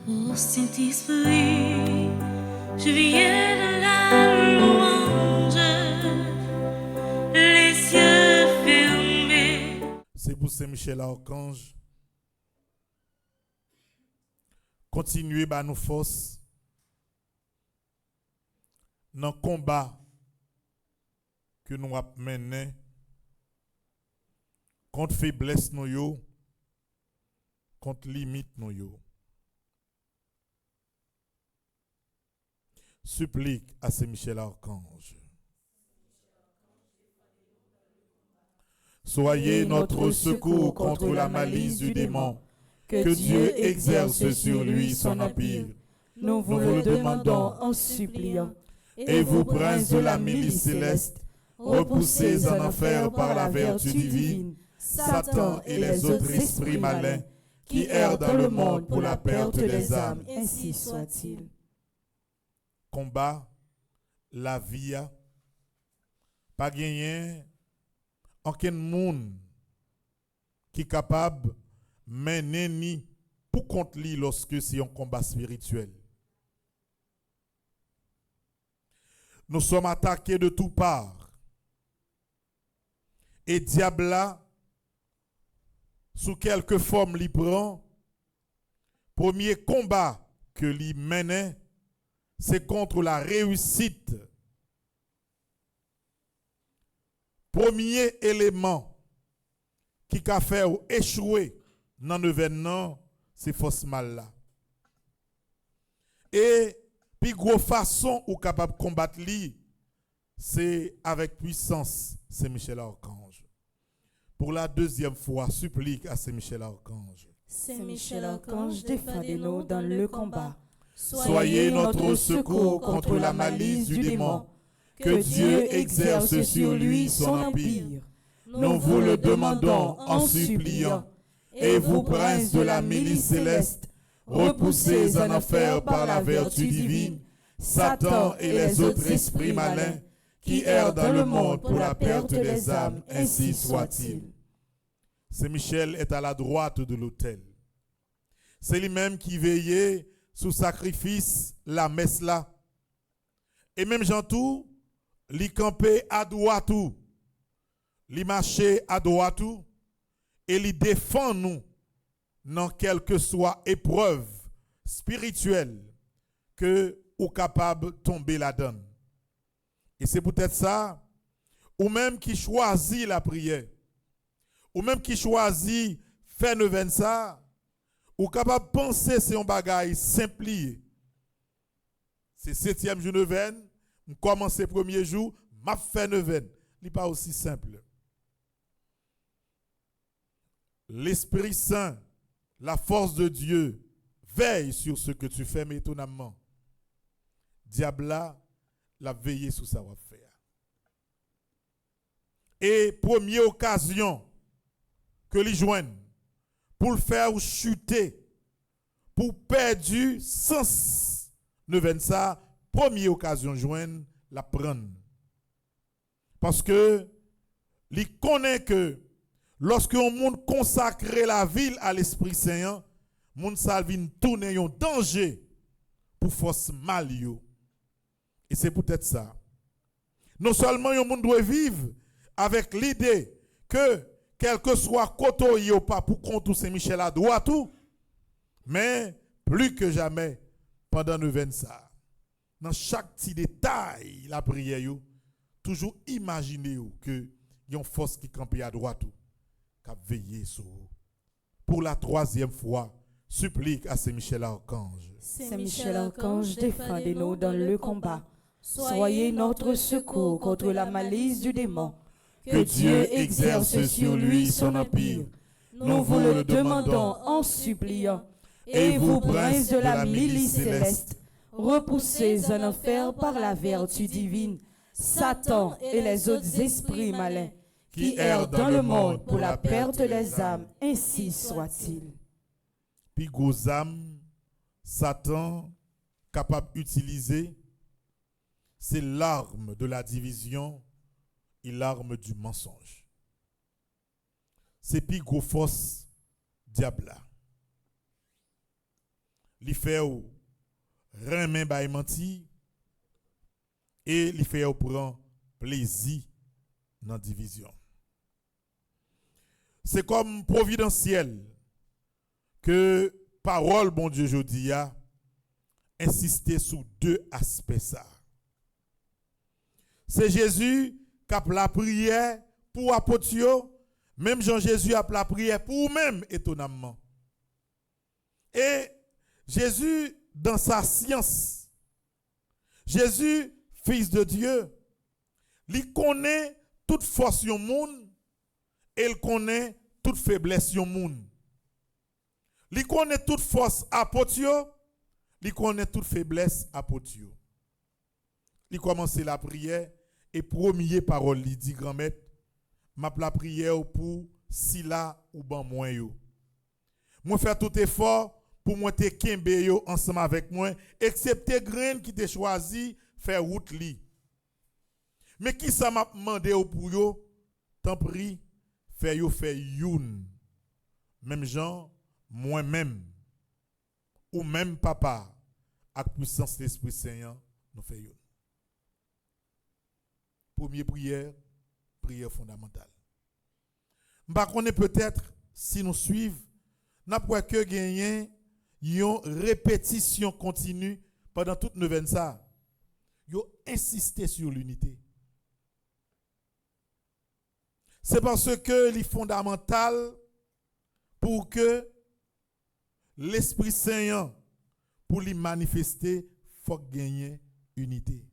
Ô Saint-Esprit, je viens de la louange, les yeux fermés. C'est pour Saint-Michel Archange. Continuez à nous force dans le combat que nous avons mené contre faiblesse nous yo, contre limite nous yo. Supplique à Saint-Michel Archange. Soyez notre secours contre la malice du démon. Que Dieu exerce sur lui son empire. Nous vous le demandons en suppliant. Et vous, princes de la milice céleste, repoussez en enfer par la vertu divine Satan et les autres esprits malins qui errent dans le monde pour la perte des âmes. Ainsi soit-il. Combat la vie, pas gagner aucun monde qui est capable de mener ni pour contre lui lorsque c'est un combat spirituel. Nous sommes attaqués de toutes parts. Et diable là, sous quelque forme l'y prend, premier combat que l'y menait, c'est contre la réussite. Premier élément qui a fait échouer dans l'événement, c'est force mal là. Et puis gros façon ou capable de combattre lui, c'est avec puissance, c'est Michel Archange. Pour la deuxième fois, supplique à Saint-Michel Archange. Saint-Michel Archange, défendez-nous dans le combat. Soyez notre secours contre la malice du démon. Que Dieu exerce sur lui son empire. Nous vous le demandons en suppliant. Et vous, princes de la milice céleste, repoussez en enfer par la vertu divine Satan et les autres esprits malins qui errent dans le monde pour la perte des âmes, ainsi soit-il. Saint Michel est à la droite de l'autel. C'est lui-même qui veillait sous sacrifice la messe là. Et même Jean tout, lui campait à droite tout, lui marchait à droite tout, et lui défend nous dans quelle que soit épreuve spirituelle que ou capable de tomber la donne. Et c'est peut-être ça, ou même qui choisit la prière, ou même qui choisit faire neuvaine ça, ou capable de penser c'est un bagage simple. C'est 7e jour neuvaine, je commence le premier jour, m'a fait neuvaine. Ce n'est pas aussi simple. L'Esprit Saint, la force de Dieu, veille sur ce que tu fais, mais étonnamment, diable l'a veillé sur sa faire. Et première occasion que lui joigne pour le faire chuter, pour perdre sens neuvaine ça, première occasion joindre la prendre. Parce que il connaît que lorsque on monde consacre la ville à l'Esprit Saint, moun salvin tourne un danger pour force mal yo. Et c'est peut-être ça. Non seulement un monde doit vivre avec l'idée que quel que soit koto yo pas pour compte Saint-Michel à droit tout, mais plus que jamais pendant le 20 ça. Dans chaque petit détail la prière yo, toujours imaginez que y a une force qui campe à droite tout, qui a veillé sur. Pour la troisième fois, supplique à Saint-Michel Archange. Saint-Michel Archange, défendez-nous dans le combat. Soyez notre secours contre la malice du démon. Que Dieu exerce sur lui son empire. Nous vous le demandons en suppliant. Et vous, princes de la milice céleste, repoussez en enfer par la vertu divine Satan et les autres esprits malins qui errent dans le monde pour la perte des âmes, ainsi soit-il. Puis gros âmes, Satan capable d'utiliser, c'est l'arme de la division et l'arme du mensonge. C'est puis gros force diable. li fait ou remen bay menti et li fait ou prend plaisir dans division. C'est comme providentiel que parole bon Dieu jodi a insister sur deux aspects ça. C'est Jésus qui a la prière pour apôtres, même Jean-Jésus a la prière pour même étonnamment. Et Jésus dans sa science, Jésus fils de Dieu, il connaît toute force du monde et il connaît toute faiblesse du monde. Il connaît toute force apôtres, il connaît toute faiblesse apôtres. Il commence la prière et premier parole il dit grand-maître m'a la prière pour Sila ou ban moi yo. Moi faire tout effort pour moi te kembe yo ensemble avec moi excepté graine qui te choisi faire route li. Mais qui ça m'a demandé pour yo tant pris faire yo fait youn. Même gens moi-même ou même papa avec puissance de l'Esprit Saint nous fait youn. Première prière, prière fondamentale. M'pa connaît peut-être si nous suivons, n'a pas que gagner une répétition continue pendant toute neuvaine ça. Yo insister sur l'unité. C'est parce que c'est fondamental pour que l'Esprit Saint pour lui manifester faut gagner unité.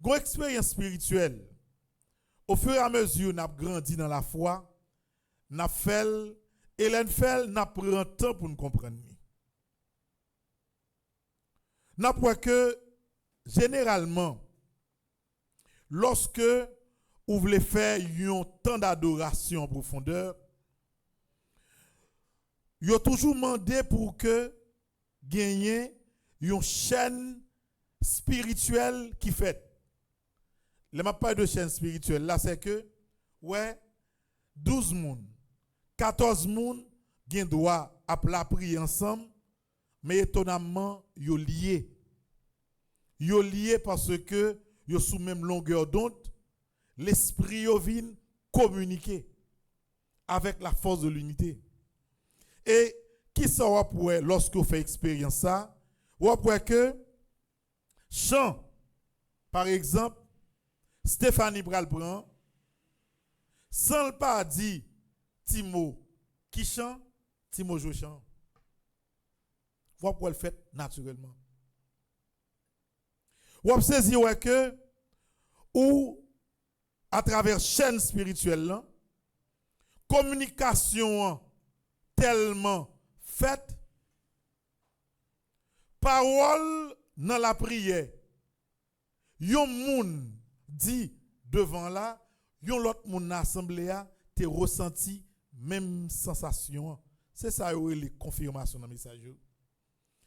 Une expérience spirituelle, au fur et à mesure n'a grandi dans la foi, n'a fait et n'a pris temps pour nous comprendre. N'a pas que généralement lorsque vous voulez faire un temps d'adoration en profondeur, vous avez toujours demandé pour que gagner une chaîne spirituelle qui fait. Le m'a pas de chaîne spirituelle là c'est que ouais 12 moun 14 moun gen droit à la prier ensemble mais étonnamment yo lié parce que yo sous même longueur d'onde l'esprit yo vient communiquer avec la force de l'unité et qui ça va pour lorsque vous fait expérience ça ou pour que chant par exemple Stéphanie pral prend sans le pas dit Timo qui chante Timo jo chante voilà pour le fait naturellement ou saisi ouais que ou à travers chaîne spirituelle là communication tellement faite parole dans la prière yon moun dit devant là, yon l'autre moun assemblée a te ressenti même sensation. C'est ça les confirmations dans le message.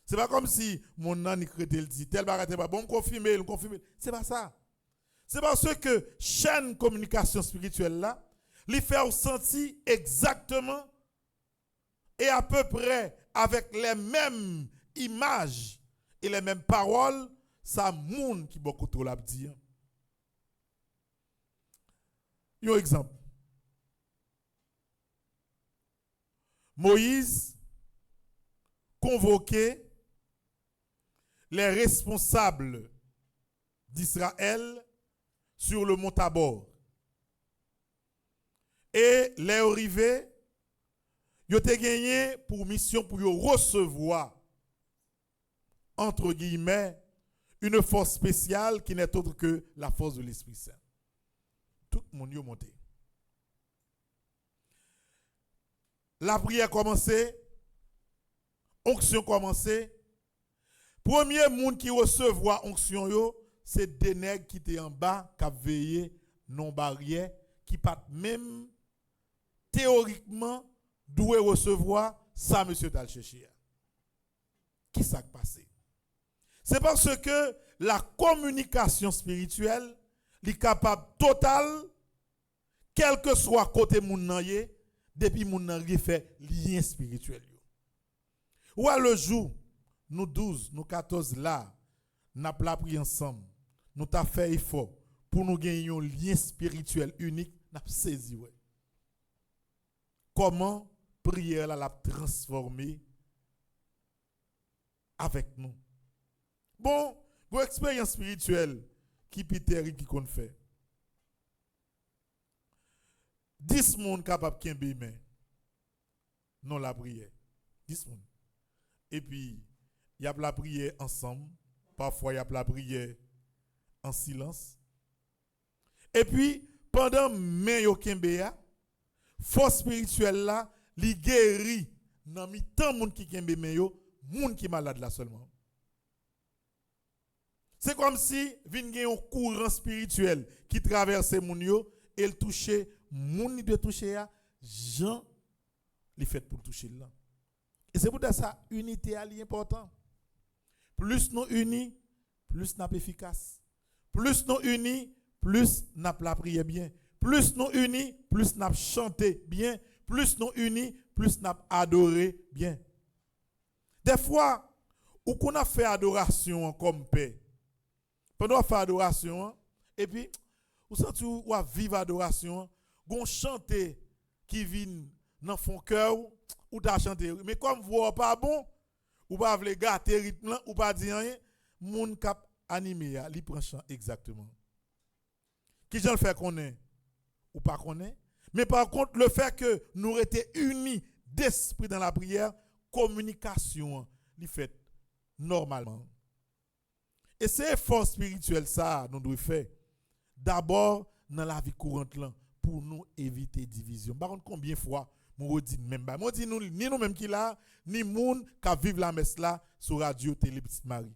C'est pas comme si mon nan crété le dit tel bagage pas bon confirmer. C'est pas ça. C'est parce que chaîne communication spirituelle là, li fait ressentir exactement et à peu près avec les mêmes images et les mêmes paroles, ça moun qui beaucoup trop l'a dit. Un exemple. Moïse convoquait les responsables d'Israël sur le mont Tabor. Et les arrivés, ils ont gagné pour mission pour recevoir, entre guillemets, une force spéciale qui n'est autre que la force de l'Esprit Saint. Tout le monde est monté. La prière a commencé, onction commencé. Premier monde qui recevra onction c'est des nègres qui étaient en bas, qui veillé non barrière, qui pas même théoriquement doué recevoir ça monsieur t'al chercher. Qui s'est passé? C'est parce que la communication spirituelle est capable total, quel que soit côté moun nan yé, depuis moun nan fait lien spirituel. Ou à le jour, nous 12, nous 14 là, nous avons prié ensemble. Nous avons fait effort pour nous gagner un lien spirituel unique. Nous avons saisi. Ouais. Comment prière l'a transformé avec nous. Bon, vos expériences spirituelles qui Peter qui qu'on fait. 10 monde capable de mais non la prière. 10 monde. Et puis il y a la prière ensemble, parfois il y a la prière en silence. Et puis pendant mais yo kembe force spirituelle là, li guérit dans mi tant monde qui kembe mais yo, monde qui malade là seulement. C'est comme si vinn gen un courant spirituel qui traversait moun yo et le toucher moun ni de toucher a Jean li fait pour toucher là. Et c'est pour ça unité est important. Plus nous unis, plus nous efficace. Plus nous unis, plus nous la prière bien. Plus nous unis, plus nous chanter bien. Plus nous unis, plus nous adorer bien. Des fois, où qu'on a fait adoration comme paix. Pendant qu'on fait adoration, et puis, ou senti ou a vivre adoration, gon chanter qui vient dans fond cœur ou t'a chanter. Mais comme vous pas bon, ou pas vle gâter rythme ou pas dire rien, moun k'ap animé a, li prend chant exactement. Qui j'en fait connaît ou pas connaît, mais par contre le fait que nous étions unis d'esprit dans la prière, communication li fait normalement. Et c'est effort spirituel ça nous devons faire. D'abord dans la vie courante là pour nous éviter division. Par contre combien de fois moi dis même pas. Moi dis nous ni nous même qui là ni moun qui vivent la messe là sur radio télé Petite Marie.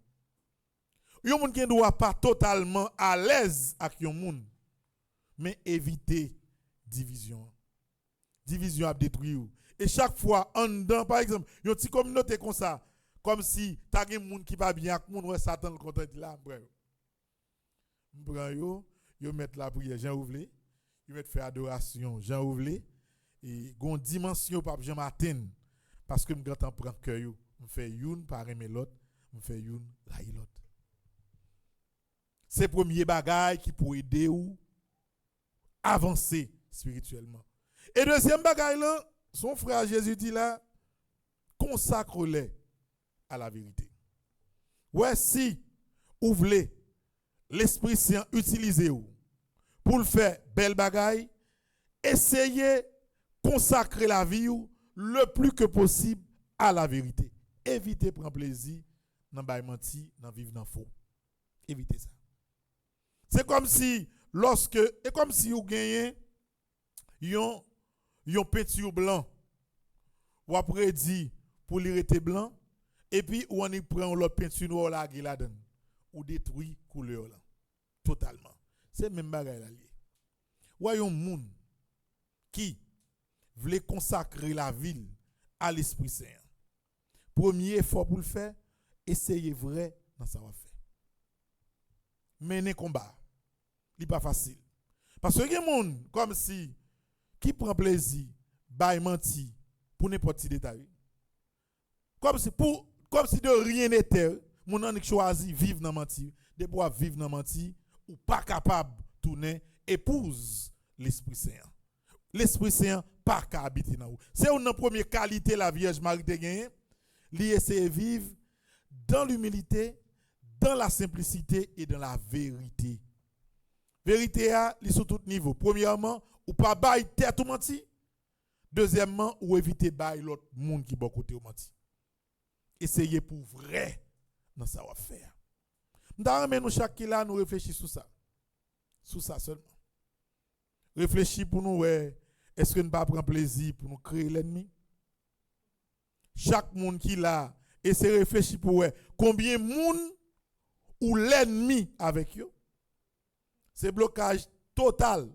Yon moun qui ne doit pas totalement à l'aise avec yon moun mais éviter division. Division a détruit. Et chaque fois en dedans par exemple, yon petit communauté comme ça comme si ta gen moun qui pas bien avec moun ouais Satan le content là bref. M'prend yo mettre la prière Jean Ouvlé, yo mettre faire adoration Jean Ouvlé et gon dimension pas jamais atteindre parce que m'grand temps prend cœur yo, me fait youn par aimer l'autre, me fait youn la l'autre. C'est premier bagage qui pour aider ou avancer spirituellement. Et deuxième bagage là, son frère Jésus dit là consacre-les à la vérité. Ouais si ou voulez l'Esprit Saint utiliser ou pour le faire belle bagaille, essayez consacrer la vie ou le plus que possible à la vérité. Évitez prendre plaisir dans bail menti, dans vivre dans faux. Évitez ça. C'est comme si vous gagnez yon peinture blanc ou après dit pour l'irriter blanc et puis ou on y prend l'autre peinture noire là qui la donne ou détruit couleur là totalement. C'est même bagaille là lié. Voyons moun qui voulait consacrer la ville à l'Esprit Saint. Premier effort pour le faire, essayez vrai dans ça va faire. Mener combat, n'est pas facile. Parce que il y a des gens comme si qui prend plaisir, bail menti pour n'importe quel détail. Comme si de rien n'était, mon an choisi vivre dans menti, de pouvoir vivre dans menti ou pas capable de tourner épouse l'Esprit Saint. L'Esprit Saint pas capable habiter dans vous. C'est une première qualité la Vierge Marie de gagner, lui essayer vivre dans l'humilité, dans la simplicité et dans la vérité. Vérité a li sur tout niveau. Premièrement, ou pas bail tête ou menti. Deuxièmement, ou éviter bail l'autre monde qui bon côté ou menti. Essayez pour vrai dans ça va faire. M'dame nous chaque là nous réfléchir sur ça. Sur ça seulement. Réfléchir pour nous est-ce que nous pas prendre plaisir pour nous créer l'ennemi? Chaque monde qui là essaie de réfléchir pour combien de monde ou l'ennemi avec eux. C'est blocage total.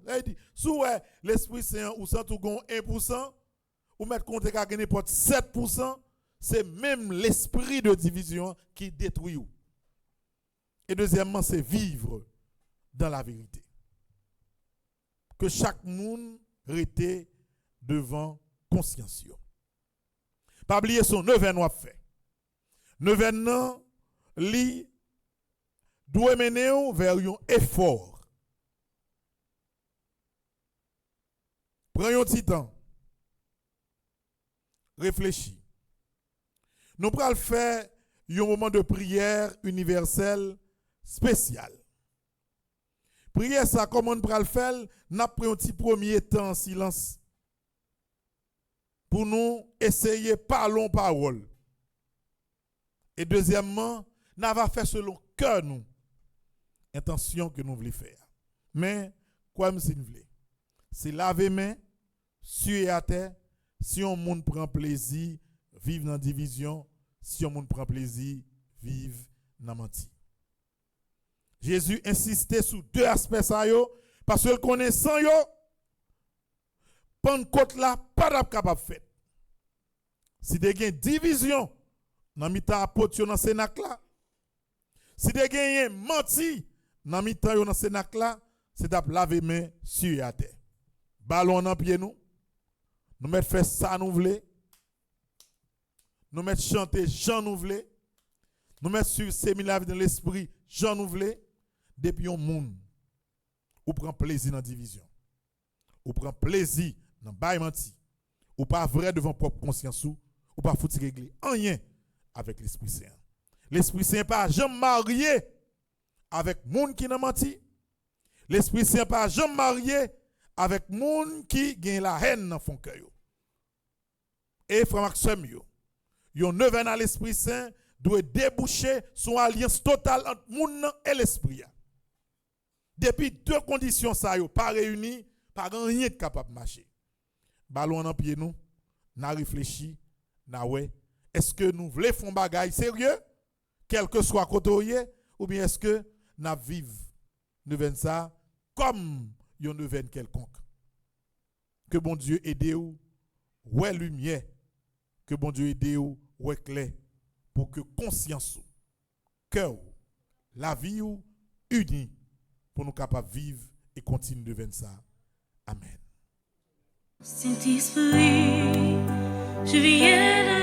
Si l'Esprit Saint ou sans tout 1%, ou mettre compte qu'à gagner n'importe 7%, c'est même l'esprit de division qui détruit. Et deuxièmement, c'est vivre dans la vérité. Que chaque monde rete devant conscience. Pas oublier son 9 ans fait. neuvaine nan li doit mener vers un effort. Prends un petit temps. Réfléchis. Nous allons faire un moment de prière universelle spécial. Prière ça, comment on peut le faire? Nous prenons un petit premier temps en silence. Pour nous essayer parlons parole. Et deuxièmement, nous allons faire selon cœur nous. Intention que nous voulons faire. Mais, quoi si nous voulons? C'est laver main, suer à terre, si on monde prend plaisir, vivre dans la division, si on monde prend plaisir, vivre dans la menti. Jésus insistait sur deux aspects ça yo, parce que connaissant yo, Pentecôte là, pas capable de faire. Si vous avez une division, dans le temps apôtre dans Sénac là, si vous avez menti, dans le temps dans Sénac là, c'est de laver main sur la terre. Ballon dans pied nous mettre faire ça nous voulons, nous mettre chanter Jean nous voulons, nous mettre suivre séminaire dans l'esprit Jean nous voulons, depuis un monde ou prend plaisir dans la division, ou prend plaisir dans bail menti, ou pas vrai devant propre conscience ou pas foutre régler rien avec l'Esprit Saint. L'Esprit Saint pas jamais marié avec monde qui n'a menti. L'Esprit Saint pas jamais marié avec monde qui gagne la haine dans fond cœur. Et frère Maxime yo neuvaine à l'Esprit Saint doit déboucher sur une alliance totale entre monde et l'esprit. Depuis deux conditions ça yo pas réunies, pas rien de capable de marcher. Ballon en pied nous, n'a réfléchi, n'a ouais, est-ce que nous voulons faire un bagage sérieux, quel que soit côté, ou bien est-ce que nous vivons neuvaine ça comme une neuvaine quelconque. Que bon Dieu aide ou ouais lumière, que bon Dieu aide ou ouais clair pour que conscience, cœur, la vie ou unis pour nous capables de vivre et continuer neuvaine ça. Amen. Saint-Esprit, je viens